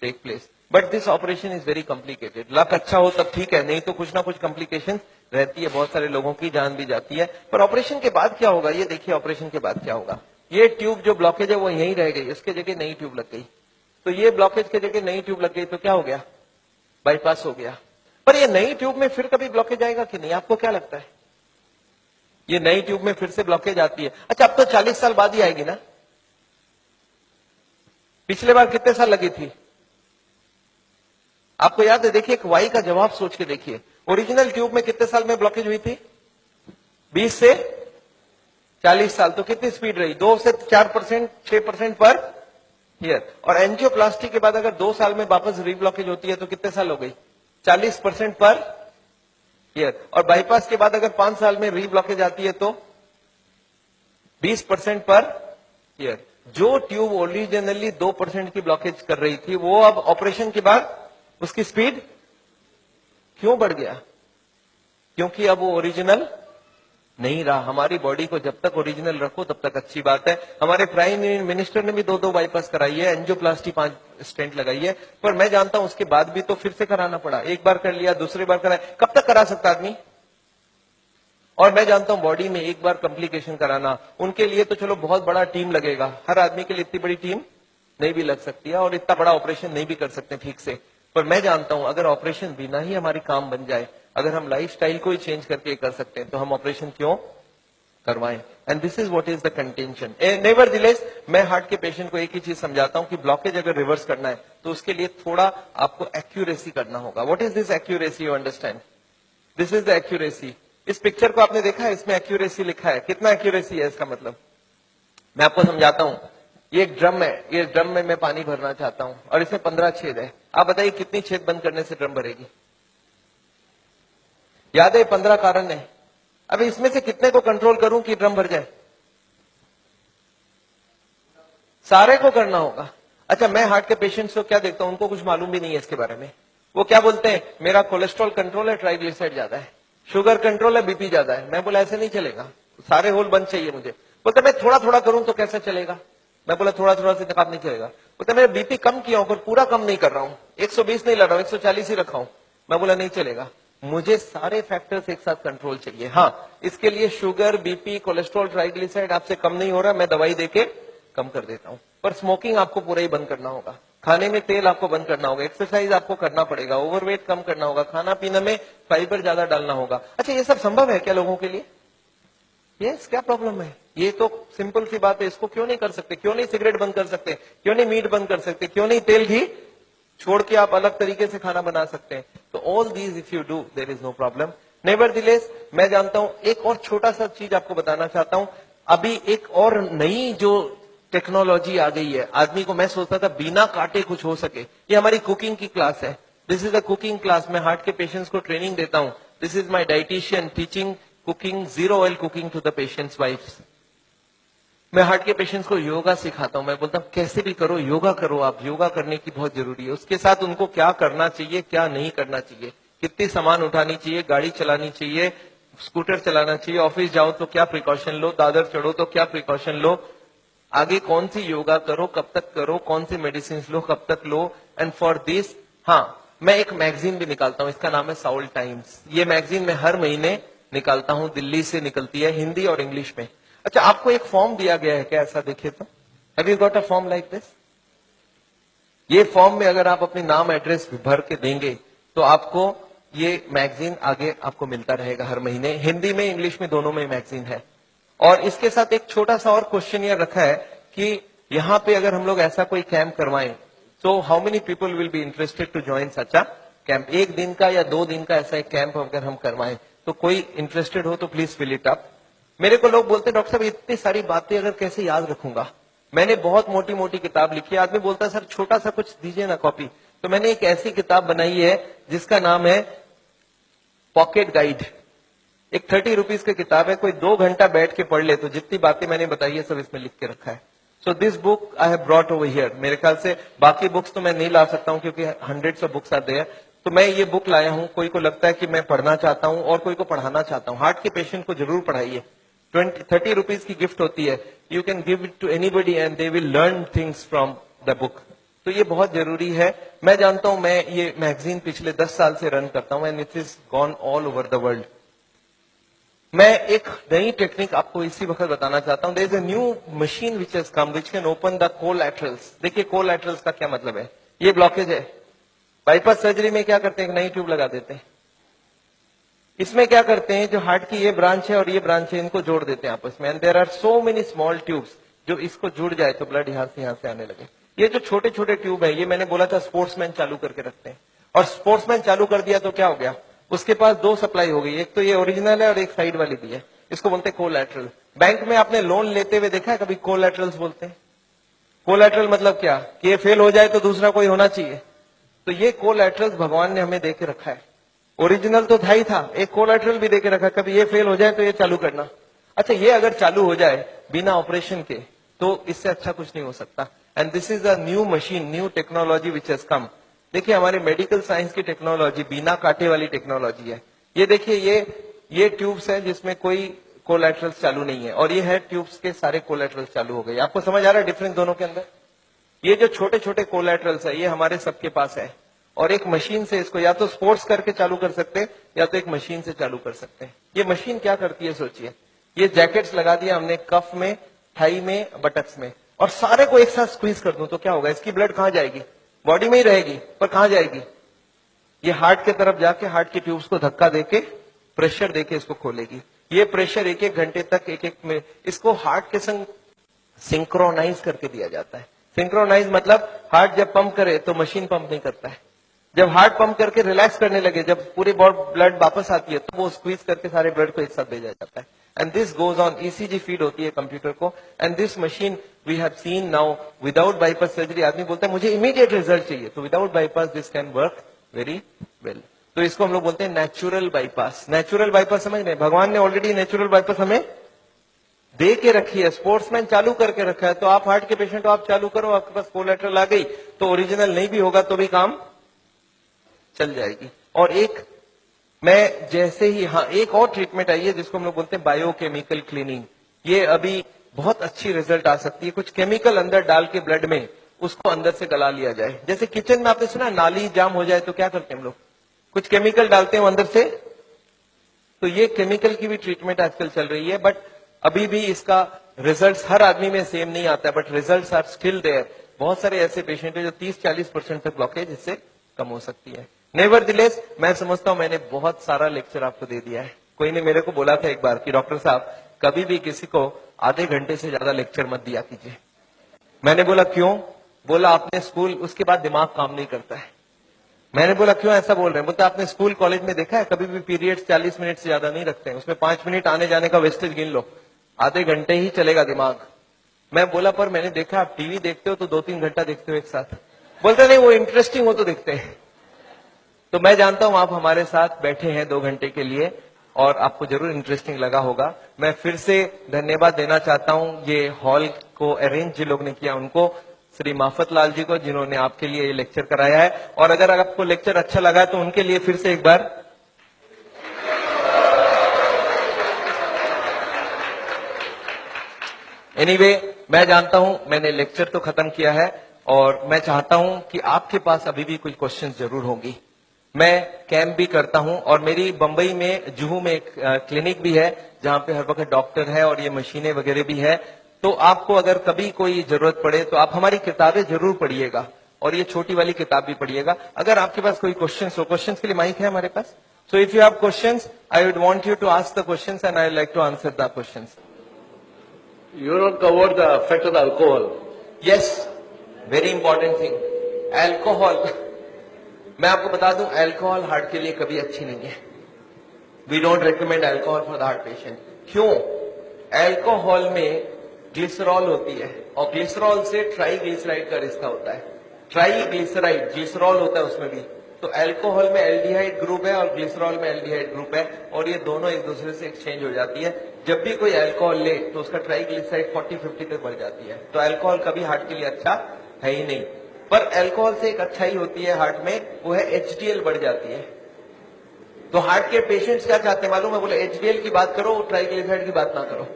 take place, but this operation is very complicated. Luck अच्छा हो तब ठीक है, नहीं तो कुछ ना कुछ कॉम्प्लिकेशन रहती है, बहुत सारे लोगों की जान भी जाती है। पर ऑपरेशन के बाद क्या होगा, ये देखिए ऑपरेशन के बाद क्या होगा। ये ट्यूब जो ब्लॉकेज है वो यहीं रह गई, इसके जगह नई ट्यूब लग गई। तो ये ब्लॉकेज के जगह नई ट्यूब लग गई तो क्या हो गया, बाईपास हो गया। पर ये नई ट्यूब में फिर कभी ब्लॉकेज आएगा कि नहीं, आपको क्या लगता है? ये नई ट्यूब में फिर से ब्लॉकेज आती है। अच्छा, अब तो 40 साल बाद ही आएगी ना, पिछले बार कितने साल लगी थी आपको याद है? देखिए एक वाई का जवाब सोच के देखिए, ओरिजिनल ट्यूब में कितने साल में ब्लॉकेज हुई थी? 20 से 40 साल। तो कितनी स्पीड रही? 2 से 4%, 6% पर ईयर। और एंजियोप्लास्टी के बाद अगर 2 साल में वापस रीब्लॉकेज होती है तो कितने साल हो गई? 40% पर ईयर। और बाईपास के बाद अगर 5 साल में रीब्लॉकेज आती है तो 20% पर ईयर। जो ट्यूब ओरिजिनली 2% की ब्लॉकेज कर रही थी वो अब ऑपरेशन के बाद उसकी स्पीड क्यों बढ़ गया? क्योंकि अब वो ओरिजिनल नहीं रहा। हमारी बॉडी को जब तक ओरिजिनल रखो तब तक अच्छी बात है। हमारे प्राइम मिनिस्टर ने भी 2 बाईपास कराई है, एंजियोप्लास्टी 5 स्टेंट लगाई है। पर मैं जानता हूं उसके बाद भी तो फिर से कराना पड़ा। एक बार कर लिया, दूसरी बार कराया, कब तक करा सकता आदमी? और मैं जानता हूं बॉडी में एक बार कॉम्प्लिकेशन कराना, उनके लिए तो चलो बहुत बड़ा टीम लगेगा। हर आदमी के लिए इतनी बड़ी टीम नहीं भी लग सकती है और इतना बड़ा ऑपरेशन नहीं भी कर सकते ठीक से। पर मैं जानता हूं अगर ऑपरेशन बिना ही हमारी काम बन जाए, अगर हम लाइफस्टाइल को ही चेंज करके कर सकते हैं तो हम ऑपरेशन क्यों करवाएं? And this is what is the contention. Nevertheless मैं हार्ट के पेशेंट को एक ही चीज समझाता हूं कि ब्लॉकेज अगर रिवर्स करना है तो उसके लिए थोड़ा आपको एक्यूरेसी करना होगा। What is this accuracy? You understand? This is the accuracy. इस पिक्चर को आपने देखा है, इसमें एक्यूरेसी लिखा है। कितना एक्यूरेसी है इसका मतलब? मैं आपको समझाता हूं। ये एक ड्रम है, ये ड्रम में मैं पानी भरना चाहता हूं और इसमें 15 छेद है। आप बताइए कितनी छेद बंद करने से ड्रम भरेगी? याद है 15 कारण है। अब इसमें से कितने को कंट्रोल करूं कि ड्रम भर जाए? सारे को करना होगा। अच्छा, मैं हार्ट के पेशेंट्स को क्या देखता हूं, उनको कुछ मालूम भी नहीं है इसके बारे में। वो क्या बोलते हैं, मेरा कोलेस्ट्रॉल कंट्रोल है, ट्राइग्लिसराइड ज्यादा है, शुगर कंट्रोल है, बीपी ज्यादा है। मैं बोला ऐसे नहीं चलेगा, सारे होल बंद चाहिए मुझे। बोलते मैं थोड़ा थोड़ा करूं तो कैसे चलेगा? मैं बोला थोड़ा थोड़ा से काम नहीं चलेगा। बोलते मैं बीपी कम किया हूं पर पूरा कम नहीं कर रहा हूं, 120 नहीं लड़ रहा हूं, 140 ही रखा हूं। मैं बोला नहीं चलेगा, मुझे सारे फैक्टर्स एक साथ कंट्रोल चाहिए। हाँ, इसके लिए शुगर, बीपी, कोलेस्ट्रॉल, ट्राइग्लिसराइड आपसे कम नहीं हो रहा, मैं दवाई देके कम कर देता हूं। पर स्मोकिंग आपको पूरा ही बंद करना होगा, खाने में तेल आपको बंद करना होगा, एक्सरसाइज आपको करना पड़ेगा, ओवरवेट कम करना होगा, खाना पीने में फाइबर ज्यादा डालना होगा। अच्छा, ये सब संभव है क्या लोगों के लिए? यस, क्या प्रॉब्लम है? ये तो सिंपल सी बात है। इसको क्यों नहीं कर सकते? क्यों नहीं सिगरेट बंद कर सकते? क्यों नहीं मीट बंद कर सकते? क्यों नहीं तेल घी छोड़ के आप अलग तरीके से खाना बना सकते हैं? तो all these if you do there is no problem. Nevertheless मैं जानता हूं, एक और छोटा सा चीज आपको बताना चाहता हूं। अभी एक और नई जो टेक्नोलॉजी आ गई है, आदमी को मैं सोचता था बिना काटे कुछ हो सके। ये हमारी कुकिंग की क्लास है। This is a cooking class. मैं हार्ट के पेशेंट्स को ट्रेनिंग देता हूं। This is my dietitian teaching cooking, 0 oil cooking to the patients wives. मैं हार्ट के पेशेंट्स को योगा सिखाता हूं। मैं बोलता हूं कैसे भी करो, योगा करो। आप योगा करने की बहुत जरूरी है। उसके साथ उनको क्या करना चाहिए, क्या नहीं करना चाहिए, कितनी सामान उठानी चाहिए, गाड़ी चलानी चाहिए, स्कूटर चलाना चाहिए, ऑफिस जाओ तो क्या प्रिकॉशन लो, दादर चढ़ो तो क्या प्रिकॉशन लो, आगे कौन सी योगा करो, कब तक करो, कौन सी मेडिसिन लो, कब तक लो, एंड फॉर दिस हाँ मैं एक मैगजीन भी निकालता हूं, इसका नाम है साउल टाइम्स। ये मैगजीन मैं हर महीने निकालता हूं, दिल्ली से निकलती है, हिंदी और इंग्लिश में। अच्छा, आपको एक फॉर्म दिया गया है क्या, ऐसा देखिए तो, have you got a form like this? ये फॉर्म में अगर आप अपनी नाम एड्रेस भर के देंगे तो आपको ये मैगजीन आगे आपको मिलता रहेगा हर महीने, हिंदी में इंग्लिश में दोनों में मैगजीन है। और इसके साथ एक छोटा सा और क्वेश्चन ये रखा है कि यहाँ पे अगर हम लोग ऐसा कोई कैंप करवाएं, so how many people will be interested to join such a camp? 1 दिन का या 2 दिन का ऐसा एक कैंप अगर हम करवाएं तो कोई इंटरेस्टेड हो तो प्लीज फिल इट अप। मेरे को लोग बोलते हैं डॉक्टर साहब इतनी सारी बातें अगर कैसे याद रखूंगा, मैंने बहुत मोटी मोटी किताब लिखी है। आदमी बोलता है सर छोटा सा कुछ दीजिए ना कॉपी, तो मैंने एक ऐसी किताब बनाई है जिसका नाम है पॉकेट गाइड। एक 30 रुपीज की किताब है, कोई 2 घंटा बैठ के पढ़ ले तो जितनी बातें मैंने बताई है सब इसमें लिख के रखा है। So this book I have brought over here. मेरे ख्याल से बाकी बुक्स तो मैं नहीं ला सकता हूं क्योंकि हंड्रेड्स ऑफ बुक्स आते हैं, तो मैं ये बुक लाया हूं। कोई को लगता है कि मैं पढ़ना चाहता हूं और कोई को पढ़ाना चाहता हूं, हार्ट के पेशेंट को जरूर पढ़ाइए। 30 रुपीज की गिफ्ट होती है, you can give it to anybody and they will learn things from the book. तो ये बहुत जरूरी है। मैं जानता हूं, मैं ये मैगजीन पिछले 10 साल से रन करता हूं and it is gone all over the world. मैं एक नई टेक्निक आपको इसी वक्त बताना चाहता हूं। There is a new machine which has come which can open the collaterals. देखिए कोलैटरल्स का क्या मतलब है, ये ब्लॉकेज है। बाईपास सर्जरी में क्या करते हैं, एक नई ट्यूब लगा देते हैं। इसमें क्या करते हैं, जो हार्ट की ये ब्रांच है और ये ब्रांच है, इनको जोड़ देते हैं आपस में, and there are so many small tubes, जो इसको जुड़ जाए तो ब्लड यहां से आने लगे। ये जो छोटे छोटे ट्यूब है, ये मैंने बोला था स्पोर्ट्समैन चालू करके रखते हैं, और स्पोर्ट्समैन चालू कर दिया तो क्या हो गया, उसके पास 2 सप्लाई हो गई, एक तो ये ओरिजिनल है और एक साइड वाली भी है। इसको बोलते हैं कोलैटरल। बैंक में आपने लोन लेते हुए देखा है कभी, कोलैटरल्स बोलते हैं। कोलैटरल मतलब क्या, कि ये फेल हो जाए तो दूसरा कोई होना चाहिए। तो ये कोलैटरल्स भगवान ने हमें दे के रखा है। ओरिजिनल तो था ही था, एक कोलैटरल भी देके रखा, कभी ये फेल हो जाए तो ये चालू करना। अच्छा, ये अगर चालू हो जाए बिना ऑपरेशन के तो इससे अच्छा कुछ नहीं हो सकता। And this is a new machine, new technology which has कम। देखिए हमारे मेडिकल साइंस की टेक्नोलॉजी बिना कांटे वाली टेक्नोलॉजी है। ये देखिए ये ट्यूब्स है जिसमें कोई कोलैटरल्स चालू नहीं है, और ये है ट्यूब्स के सारे कोलैटरल्स चालू हो गए। आपको समझ आ रहा है डिफरेंस दोनों के अंदर? ये जो छोटे छोटे कोलैटरल्स है ये हमारे सबके पास है, और एक मशीन से इसको या तो स्पोर्ट्स करके चालू कर सकते हैं या तो एक मशीन से चालू कर सकते हैं। ये मशीन क्या करती है सोचिए, ये जैकेट्स लगा दिया हमने कफ में, थाई में, बटक्स में, और सारे को एक साथ स्क्वीज कर दूं तो क्या होगा, इसकी ब्लड कहां जाएगी, बॉडी में ही रहेगी, पर कहां जाएगी, ये हार्ट की तरफ जाके हार्ट की ट्यूब्स को धक्का देके प्रेशर देके इसको खोलेगी। ये प्रेशर 1-1 घंटे तक एक में इसको हार्ट के संग सिंक्रोनाइज करके दिया जाता है। सिंक्रोनाइज मतलब हार्ट जब पंप करे तो मशीन पंप नहीं करता है, जब हार्ट पंप करके रिलैक्स करने लगे, जब पूरी ब्लड वापस आती है तो वो स्क्वीज करके सारे ब्लड को एक साथ भेजा जाता है। And this goes on, ECG feed होती है कंप्यूटर को, and this machine we have seen now without bypass surgery. आदमी बोलता है मुझे इमीडिएट रिजल्ट चाहिए, तो without bypass this can work very well. तो इसको हम लोग बोलते हैं नेचुरल बाईपास। नेचुरल बाईपास समझ रहे हैं, भगवान ने ऑलरेडी नेचुरल बाईपास हमें दे के रखी है, स्पोर्ट्समैन चालू करके रखा है। तो आप हार्ट के पेशेंट हो, आप चालू करो, आपके पास कोलैटरल आ गई तो ओरिजिनल नहीं भी होगा तो भी काम चल जाएगी। और एक मैं जैसे ही एक और ट्रीटमेंट आई है जिसको हम लोग बोलते हैं बायोकेमिकल क्लीनिंग। ये अभी बहुत अच्छी रिजल्ट आ सकती है। कुछ केमिकल अंदर डाल के ब्लड में उसको अंदर से गला लिया जाए। जैसे किचन में आपने सुना नाली जाम हो जाए तो क्या करते हैं हम लोग, कुछ केमिकल डालते हैं अंदर से, तो ये केमिकल की भी ट्रीटमेंट आजकल चल रही है। बट अभी भी इसका रिजल्ट हर आदमी में सेम नहीं आता है, but result are still there. बहुत सारे ऐसे पेशेंट है जो 30-40% तक ब्लॉकेज इससे कम हो सकती है। नेवरदिलेस मैं समझता हूं मैंने बहुत सारा लेक्चर आपको दे दिया है। कोई ने मेरे को बोला था एक बार कि डॉक्टर साहब कभी भी किसी को आधे घंटे से ज्यादा लेक्चर मत दिया कीजिए। मैंने बोला क्यों, बोला आपने स्कूल, उसके बाद दिमाग काम नहीं करता है। मैंने बोला क्यों ऐसा बोल रहे हैं, बोलते आपने स्कूल कॉलेज में देखा है कभी भी पीरियड्स 40 मिनट से ज्यादा नहीं रखते हैं, उसमें 5 मिनट आने जाने का वेस्टेज गिन लो, आधे घंटे ही चलेगा दिमाग। मैं बोला पर मैंने देखा आप टीवी देखते हो तो 2-3 घंटा देखते हो एक साथ। बोलते नहीं वो इंटरेस्टिंग हो तो देखते हैं। तो मैं जानता हूं आप हमारे साथ बैठे हैं 2 घंटे के लिए और आपको जरूर इंटरेस्टिंग लगा होगा। मैं फिर से धन्यवाद देना चाहता हूं ये हॉल को अरेंज जिन लोग ने किया उनको, श्री माफत लाल जी को जिन्होंने आपके लिए ये लेक्चर कराया है। और अगर आपको लेक्चर अच्छा लगा तो उनके लिए फिर से एक बार एनीवे मैं जानता हूं मैंने लेक्चर तो खत्म किया है और मैं चाहता हूं कि आपके पास अभी भी कोई क्वेश्चंस जरूर होंगी। मैं कैंप भी करता हूं और मेरी बंबई में जुहू में एक क्लिनिक भी है जहां पे हर वक्त डॉक्टर है और ये मशीनें वगैरह भी है। तो आपको अगर कभी कोई जरूरत पड़े तो आप हमारी किताबें जरूर पढ़िएगा और ये छोटी वाली किताब भी पढ़िएगा। अगर आपके पास कोई क्वेश्चन हो, क्वेश्चन के लिए माइक है हमारे पास। So if you have questions I would want you to ask the questions and I like to answer the questions. You don't cover the effect of the alcohol. Yes, very important thing, alcohol. मैं आपको बता दूं alcohol heart के लिए कभी अच्छी नहीं है। We don't recommend alcohol for the heart patient. क्यों? अल्कोहल में ग्लिसरॉल होती है और ग्लिसरॉल से ट्राईग्लिसराइड का रिश्ता होता है। ट्राईग्लिसराइड ग्लिसरॉल होता है उसमें भी। तो अल्कोहल में एल्डिहाइड ग्रुप है और ग्लिसरॉल में एल्डिहाइड ग्रुप है और ये दोनों एक दूसरे से एक्सचेंज हो जाती है। जब भी कोई अल्कोहल ले तो उसका ट्राईग्लिसराइड 40-50 तक बढ़ जाती है। तो अल्कोहल कभी हार्ट के लिए अच्छा है ही नहीं। पर अल्कोहल से एक अच्छाई होती है हार्ट में, वो है एचडीएल बढ़ जाती है। तो हार्ट के पेशेंट्स क्या चाहते हैं मालूम है? बोले एचडीएल की बात करो, ट्राईग्लिसराइड की बात ना करो।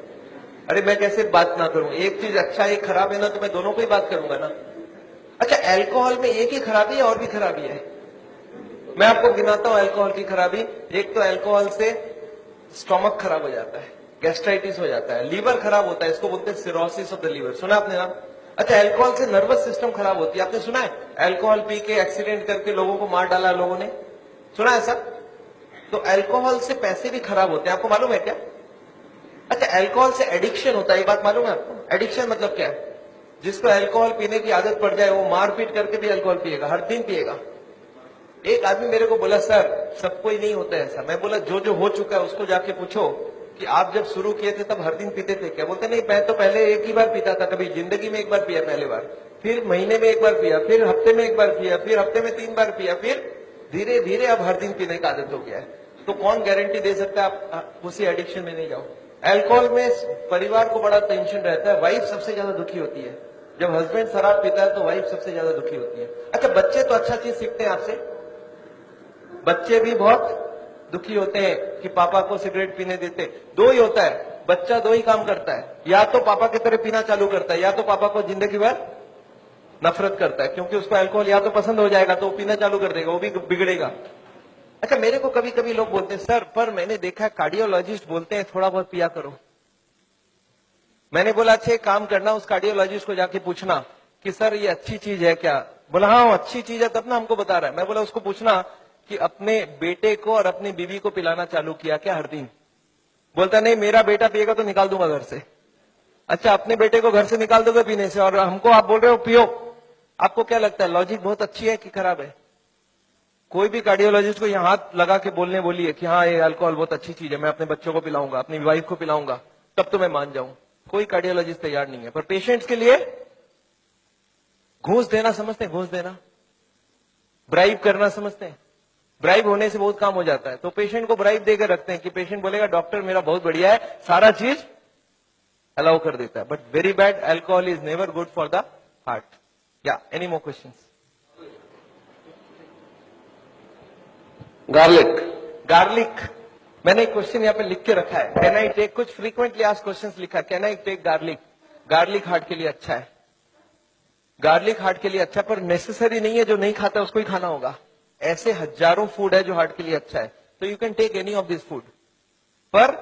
अरे मैं कैसे बात ना करूं? एक चीज अच्छा एक खराब है ना, तो मैं दोनों को ही बात करूंगा ना। अच्छा, अल्कोहल में एक ही खराबी है और भी खराबी है। मैं आपको गिनाता हूं अल्कोहल की खराबी। एक तो अल्कोहल से स्टोमक खराब हो जाता है, गैस्ट्राइटिस हो जाता है, लीवर खराब होता है, इसको बोलते हैं सिरोसिस ऑफ द लीवर। सुना आपने नाम? अच्छा, अल्कोहल से नर्वस सिस्टम खराब होती है। आपने सुना है अल्कोहल पी के एक्सीडेंट करके लोगों को मार डाला लोगों ने? सुना है सर? तो अल्कोहल से पैसे भी खराब होते हैं, आपको मालूम है क्या? अच्छा, अल्कोहल से एडिक्शन होता है, ये बात मालूम है आपको? एडिक्शन मतलब क्या है? जिसको अल्कोहल पीने की आदत पड़ जाए वो मारपीट करके भी अल्कोहल पिएगा, हर दिन पिएगा। एक आदमी मेरे को बोला सर सबको ही नहीं होता है ऐसा। मैं बोला जो जो हो चुका है उसको जाके पूछो कि आप जब शुरू किए थे तब हर दिन पीते थे क्या? बोलते नहीं, मैं तो पहले एक ही बार पीता था, कभी जिंदगी में एक बार पिया पहले बार, फिर महीने में एक बार पिया, फिर हफ्ते में एक बार पिया, फिर हफ्ते में 3 बार पिया, फिर धीरे धीरे अब हर दिन पीने की आदत हो गया है। तो कौन गारंटी दे सकता है आप उसी एडिक्शन में नहीं जाओ? अल्कोहल में परिवार को बड़ा टेंशन रहता है, वाइफ सबसे ज्यादा दुखी होती है। जब हस्बैंड शराब पीता है तो वाइफ सबसे ज्यादा दुखी होती है। अच्छा, बच्चे तो अच्छा चीज सीखते हैं आपसे, बच्चे भी बहुत दुखी होते हैं कि पापा को सिगरेट पीने देते। दो ही होता है, बच्चा दो ही काम करता है, या तो पापा की तरह पीना चालू करता है या तो पापा को जिंदगी भर नफरत करता है, क्योंकि उसको अल्कोहल या तो पसंद हो जाएगा तो वो पीना चालू कर देगा, वो भी बिगड़ेगा। अच्छा, मेरे को कभी कभी लोग बोलते हैं सर पर मैंने देखा है कार्डियोलॉजिस्ट बोलते हैं थोड़ा बहुत पिया करो। मैंने बोला अच्छा एक काम करना, उस कार्डियोलॉजिस्ट को जाके पूछना कि सर ये अच्छी चीज है क्या? बोला हाँ अच्छी चीज है तब ना हमको बता रहा है। मैं बोला उसको पूछना कि अपने बेटे को और अपनी बीवी को पिलाना चालू किया क्या हर दिन? बोलता नहीं, मेरा बेटा पिएगा तो निकाल दूंगा घर से। अच्छा, अपने बेटे को घर से निकाल दोगे पीने से और हमको आप बोल रहे हो पियो? आपको क्या लगता है लॉजिक बहुत अच्छी है कि खराब है? कोई भी कार्डियोलॉजिस्ट को यहाँ हाथ लगा के बोलिए कि हाँ ये अल्कोहल बहुत अच्छी चीज है, मैं अपने बच्चों को पिलाऊंगा, अपनी वाइफ को पिलाऊंगा, तब तो मैं मान जाऊं। कोई कार्डियोलॉजिस्ट तैयार नहीं है। पर पेशेंट्स के लिए घूस देना समझते हैं? घूस देना, ब्राइब करना समझते हैं? ब्राइब होने से बहुत काम हो जाता है। तो पेशेंट को ब्राइब देकर रखते हैं कि पेशेंट बोलेगा डॉक्टर मेरा बहुत बढ़िया है, सारा चीज अलाउ कर देता है। But very bad, alcohol is never good for the heart. या एनी मोर क्वेश्चंस? गार्लिक, मैंने एक क्वेश्चन यहाँ पे लिख के रखा है, कैन आई टेक, कुछ फ्रीक्वेंटली आस्क्ड क्वेश्चंस लिखा है, can I take garlic? Garlic heart के लिए अच्छा है, गार्लिक हार्ट के लिए अच्छा है, पर नेसेसरी नहीं है जो नहीं खाता उसको ही खाना होगा। ऐसे हजारों फूड है जो हार्ट के लिए अच्छा है, तो you can take any of this food. पर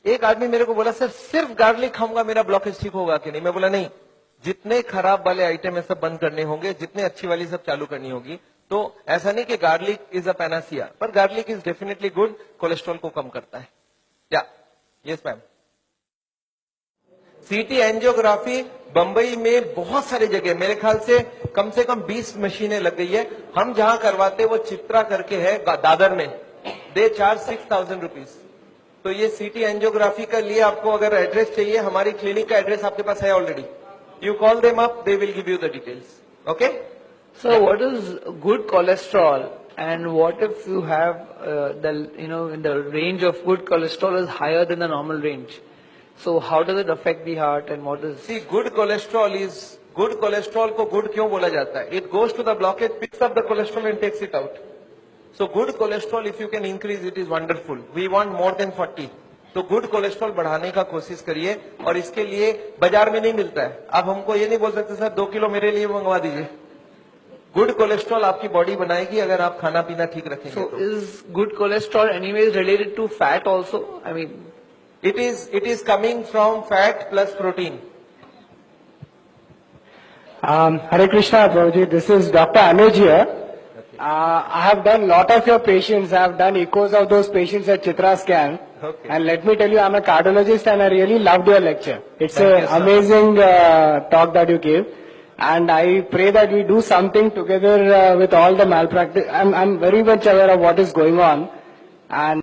एक आदमी मेरे को बोला सर सिर्फ गार्लिक खाऊंगा मेरा ब्लॉकेज ठीक होगा कि नहीं? मैं बोला नहीं, जितने खराब वाले आइटम है सब बंद करने होंगे, जितने अच्छी वाली सब चालू करनी होगी। तो ऐसा नहीं कि गार्लिक इज अ पैनासिया, पर garlic is definitely good, cholesterol को कम करता है। या yes ma'am. CT angiography Bombay में बहुत सारी जगह, मेरे ख्याल से कम 20 मशीनें लग गई है। हम जहां करवाते वो चित्रा करके है दादर में, दे चार्ज 6000 रुपीज। तो ये सीटी एंजियोग्राफी का लिए आपको अगर एड्रेस चाहिए, हमारी क्लिनिक का एड्रेस आपके पास है already, you call them up, they will give you the details. Okay So what is good cholesterol, and what if you have the range of good cholesterol is higher than the normal range? So how does it affect the heart, and what is? See, good cholesterol को good क्यों बोला जाता है? It goes to the blockage, picks up the cholesterol and takes it out. So good cholesterol, if you can increase it, is wonderful. We want more than 40. तो good cholesterol बढ़ाने का कोशिश करिए, और इसके लिए बाजार में नहीं मिलता है। आप हमको ये नहीं बोल सकते सर 2 किलो मेरे लिए मंगवा दीजिए। गुड कोलेस्ट्रॉल आपकी बॉडी बनाएगी अगर आप खाना पीना ठीक रखेंगे So तो। is good cholesterol anyways related to fat also? I mean, It is coming from fat plus protein. Hare Krishna, Prabhuji. This is Dr. Anuj here. I have done lot of your patients. I have done echoes of those patients at Chitra Scan. Okay. And let me tell you, I'm a cardiologist and I really loved your lecture. It's Thank you, an sir. amazing talk that you gave. And I pray that we do something together with all the malpractice. I'm very much aware of what is going on. And